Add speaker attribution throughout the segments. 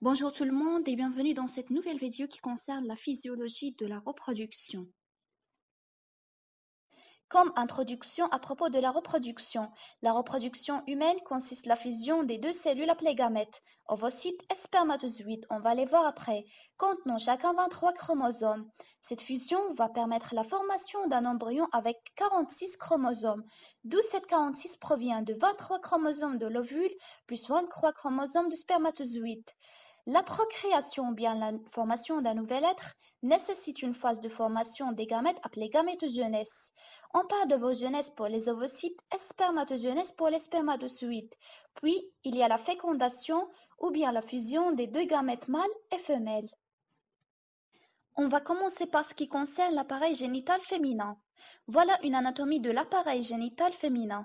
Speaker 1: Bonjour tout le monde et bienvenue dans cette nouvelle vidéo qui concerne la physiologie de la reproduction. Comme introduction à propos de la reproduction humaine consiste la fusion des deux cellules appelées gamètes, ovocytes et spermatozoïdes, on va les voir après, contenant chacun 23 chromosomes. Cette fusion va permettre la formation d'un embryon avec 46 chromosomes, d'où cette 46 provient de 23 chromosomes de l'ovule plus 23 chromosomes de spermatozoïdes. La procréation ou bien la formation d'un nouvel être nécessite une phase de formation des gamètes appelée gamétogenèse. On parle d'ovogenèse pour les ovocytes et spermatogenèse pour les spermatozoïdes. Puis, il y a la fécondation ou bien la fusion des deux gamètes mâles et femelles. On va commencer par ce qui concerne l'appareil génital féminin. Voilà une anatomie de l'appareil génital féminin.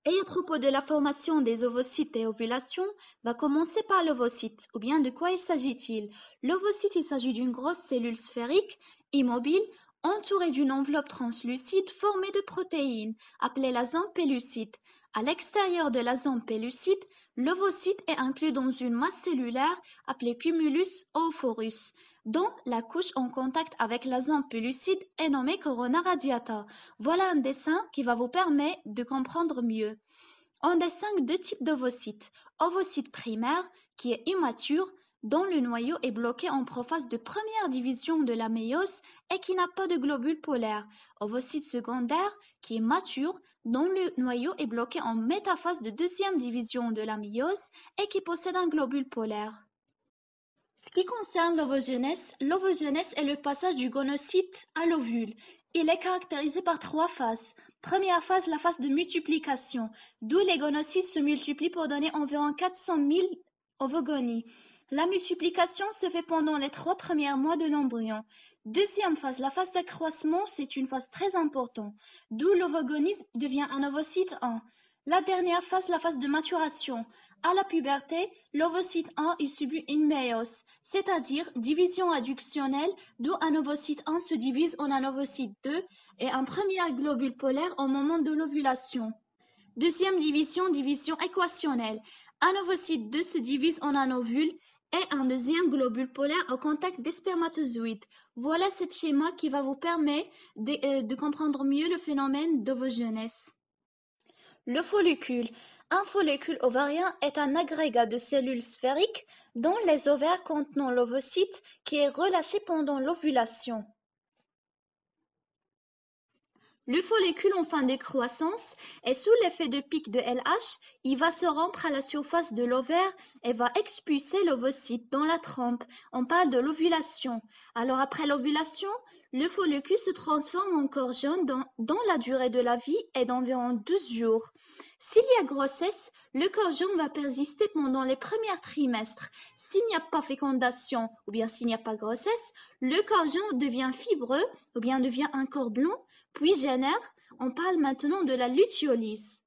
Speaker 1: Et à propos de la formation des ovocytes et ovulations, va commencer par l'ovocyte. Ou bien de quoi il s'agit-il? L'ovocyte, il s'agit d'une grosse cellule sphérique, immobile, entourée d'une enveloppe translucide formée de protéines, appelée la zone pellucide. À l'extérieur de la zone pellucide, l'ovocyte est inclus dans une masse cellulaire appelée cumulus oophorus, dont la couche en contact avec la zone pellucide est nommée corona radiata. Voilà un dessin qui va vous permettre de comprendre mieux. On distingue deux types d'ovocytes. Ovocyte primaire, qui est immature, dont le noyau est bloqué en prophase de première division de la méiose et qui n'a pas de globule polaire. Ovocyte secondaire, qui est mature, dont le noyau est bloqué en métaphase de deuxième division de la méiose et qui possède un globule polaire. Ce qui concerne l'ovogenèse est le passage du gonocyte à l'ovule. Il est caractérisé par trois phases. Première phase, la phase de multiplication, d'où les gonocytes se multiplient pour donner environ 400 000 ovogonies. La multiplication se fait pendant les 3 premiers mois de l'embryon. Deuxième phase, la phase d'accroissement, c'est une phase très importante, d'où l'ovogonie devient un ovocyte 1. La dernière phase, la phase de maturation. À la puberté, l'ovocyte 1 il subit une méiose, c'est-à-dire division adductionnelle, d'où un ovocyte 1 se divise en un ovocyte 2 et un premier globule polaire au moment de l'ovulation. Deuxième division, division équationnelle. Un ovocyte 2 se divise en un ovule et un deuxième globule polaire au contact des spermatozoïdes. Voilà ce schéma qui va vous permettre de comprendre mieux le phénomène d'ovogenèse. Le follicule. Un follicule ovarien est un agrégat de cellules sphériques dont les ovaires contenant l'ovocyte qui est relâché pendant l'ovulation. Le follicule en fin de croissance est sous l'effet de pic de LH, il va se rompre à la surface de l'ovaire et va expulser l'ovocyte dans la trompe. On parle de l'ovulation. Alors après l'ovulation, le follicule se transforme en corps jaune dont la durée de la vie est d'environ 12 jours. S'il y a grossesse, le corps jaune va persister pendant les premiers trimestres. S'il n'y a pas fécondation ou bien s'il n'y a pas grossesse, le corps jaune devient fibreux ou bien devient un corps blanc, puis génère. On parle maintenant de la lutiolyse.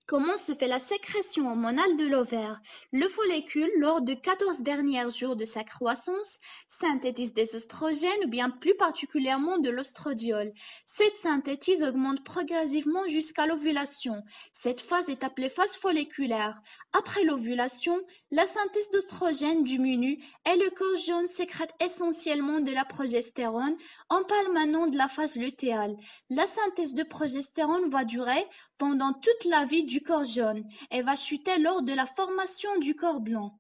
Speaker 1: Comment se fait la sécrétion hormonale de l'ovaire? Le follicule, lors des 14 derniers jours de sa croissance, synthétise des oestrogènes ou bien plus particulièrement de l'ostrodiol. Cette synthèse augmente progressivement jusqu'à l'ovulation. Cette phase est appelée phase folliculaire. Après l'ovulation, la synthèse d'oestrogènes diminue et le corps jaune sécrète essentiellement de la progestérone. On parle maintenant de la phase lutéale. La synthèse de progestérone va durer pendant toute la vie du corps jaune et va chuter lors de la formation du corps blanc.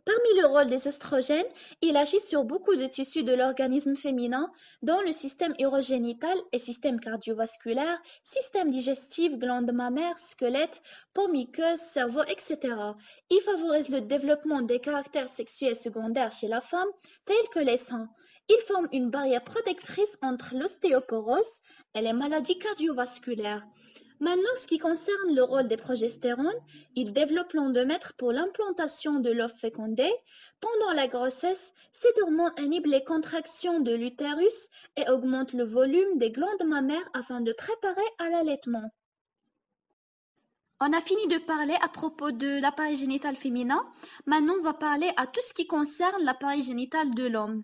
Speaker 1: Parmi le rôle des oestrogènes, il agit sur beaucoup de tissus de l'organisme féminin, dont le système urogénital et système cardiovasculaire, système digestif, glandes mammaires, squelette, peau muqueuse, cerveau, etc. Il favorise le développement des caractères sexuels secondaires chez la femme, tels que les seins. Il forme une barrière protectrice entre l'ostéoporose et les maladies cardiovasculaires. Maintenant, ce qui concerne le rôle des progestérones, ils développent l'endomètre pour l'implantation de l'œuf fécondé. Pendant la grossesse, cette hormone inhibe les contractions de l'utérus et augmente le volume des glandes mammaires afin de préparer à l'allaitement. On a fini de parler à propos de l'appareil génital féminin. Maintenant, on va parler à tout ce qui concerne l'appareil génital de l'homme.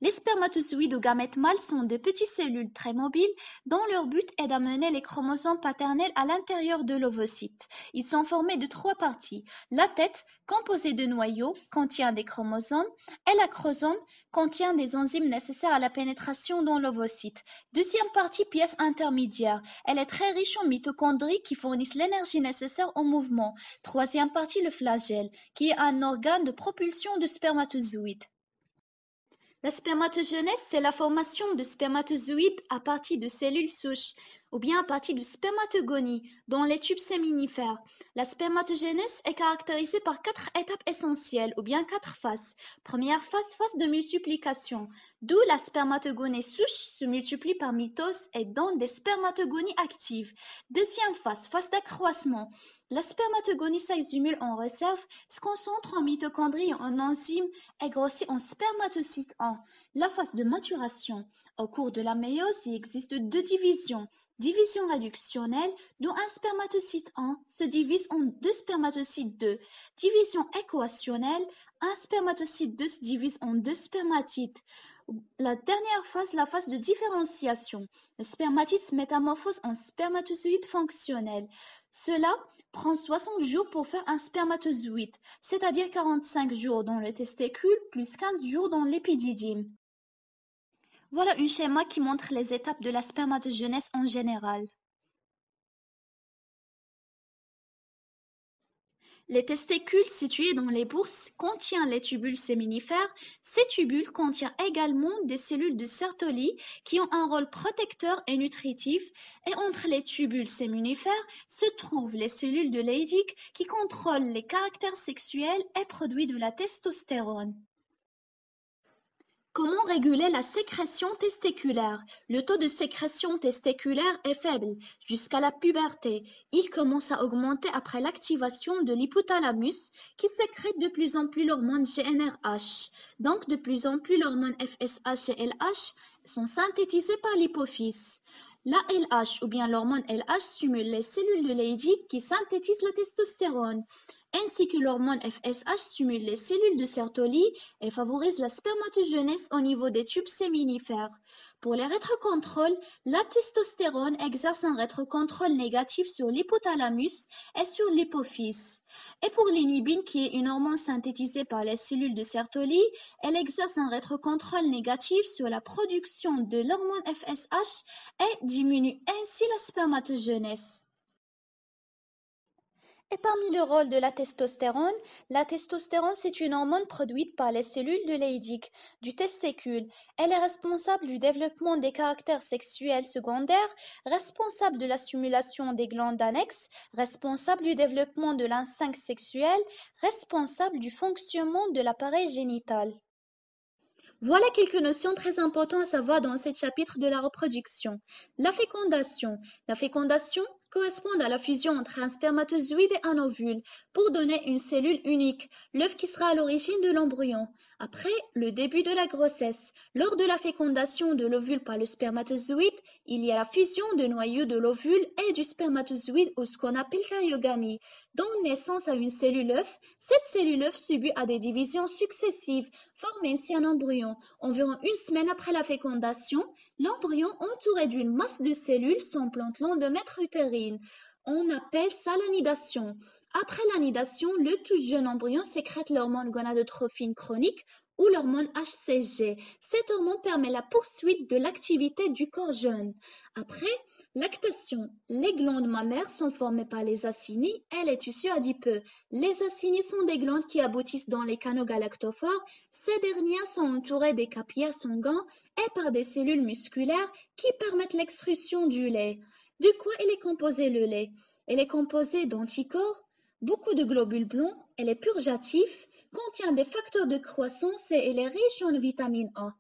Speaker 1: Les spermatozoïdes ou gamètes mâles sont des petites cellules très mobiles dont leur but est d'amener les chromosomes paternels à l'intérieur de l'ovocyte. Ils sont formés de 3 parties. La tête, composée de noyaux, contient des chromosomes et l'acrosome contient des enzymes nécessaires à la pénétration dans l'ovocyte. Deuxième partie, pièce intermédiaire. Elle est très riche en mitochondries qui fournissent l'énergie nécessaire au mouvement. Troisième partie, le flagelle, qui est un organe de propulsion de spermatozoïdes. La spermatogenèse, c'est la formation de spermatozoïdes à partir de cellules souches, ou bien à partir de spermatogonies, dans les tubes séminifères. La spermatogenèse est caractérisée par 4 étapes essentielles, ou bien 4 phases. Première phase, phase de multiplication, d'où la spermatogonie souche se multiplie par mitose et donne des spermatogonies actives. Deuxième phase, phase d'accroissement. La spermatogonie s'accumule en réserve, se concentre en mitochondries et en enzymes et grossit en spermatocyte 1. La phase de maturation. Au cours de la méiose, il existe 2 divisions. Division réductionnelle, dont un spermatocyte 1 se divise en 2 spermatocytes 2. Division équationnelle, un spermatocyte 2 se divise en 2 spermatides. La dernière phase, la phase de différenciation. Le spermatide se métamorphose en spermatozoïde fonctionnel. Cela prend 60 jours pour faire un spermatozoïde, c'est-à-dire 45 jours dans le testicule plus 15 jours dans l'épididyme. Voilà un schéma qui montre les étapes de la spermatogenèse en général. Les testicules situés dans les bourses contiennent les tubules séminifères. Ces tubules contiennent également des cellules de Sertoli qui ont un rôle protecteur et nutritif. Et entre les tubules séminifères se trouvent les cellules de Leydig qui contrôlent les caractères sexuels et produisent de la testostérone. Comment réguler la sécrétion testiculaire? Le taux de sécrétion testiculaire est faible jusqu'à la puberté. Il commence à augmenter après l'activation de l'hypothalamus qui sécrète de plus en plus l'hormone GnRH. Donc de plus en plus l'hormone FSH et LH sont synthétisées par l'hypophyse. La LH ou bien l'hormone LH stimule les cellules de Leydig qui synthétisent la testostérone, ainsi que l'hormone FSH stimule les cellules de Sertoli et favorise la spermatogenèse au niveau des tubes séminifères. Pour les rétrocontrôles, la testostérone exerce un rétrocontrôle négatif sur l'hypothalamus et sur l'hypophyse. Et pour l'inhibine, qui est une hormone synthétisée par les cellules de Sertoli, elle exerce un rétrocontrôle négatif sur la production de l'hormone FSH et diminue ainsi la spermatogenèse. Et parmi le rôle de la testostérone c'est une hormone produite par les cellules de Leydig, du testicule. Elle est responsable du développement des caractères sexuels secondaires, responsable de la stimulation des glandes annexes, responsable du développement de l'instinct sexuel, responsable du fonctionnement de l'appareil génital. Voilà quelques notions très importantes à savoir dans ce chapitre de la reproduction. La fécondation. La fécondation correspond à la fusion entre un spermatozoïde et un ovule pour donner une cellule unique, l'œuf qui sera à l'origine de l'embryon. Après le début de la grossesse, lors de la fécondation de l'ovule par le spermatozoïde, il y a la fusion de noyaux de l'ovule et du spermatozoïde ou ce qu'on appelle cariogamie, donnant naissance à une cellule œuf. Cette cellule œuf subit à des divisions successives, forme ainsi un embryon. Environ une semaine après la fécondation, l'embryon entouré d'une masse de cellules s'implante l'endomètre utérine. On appelle ça l'anidation. Après l'anidation, le tout jeune embryon sécrète l'hormone gonadotrophine chronique ou l'hormone HCG. Cette hormone permet la poursuite de l'activité du corps jeune. Après lactation, les glandes mammaires sont formées par les acinies et les tissus adipeux. Les acinies sont des glandes qui aboutissent dans les canaux galactophores. Ces dernières sont entourées des capillaires sanguins et par des cellules musculaires qui permettent l'extrusion du lait. De quoi il est composé le lait? Il est composé d'anticorps, beaucoup de globules blancs, elle est purgatif, contient des facteurs de croissance et elle est riche en vitamine A.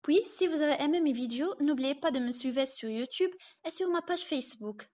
Speaker 1: Puis, si vous avez aimé mes vidéos, n'oubliez pas de me suivre sur YouTube et sur ma page Facebook.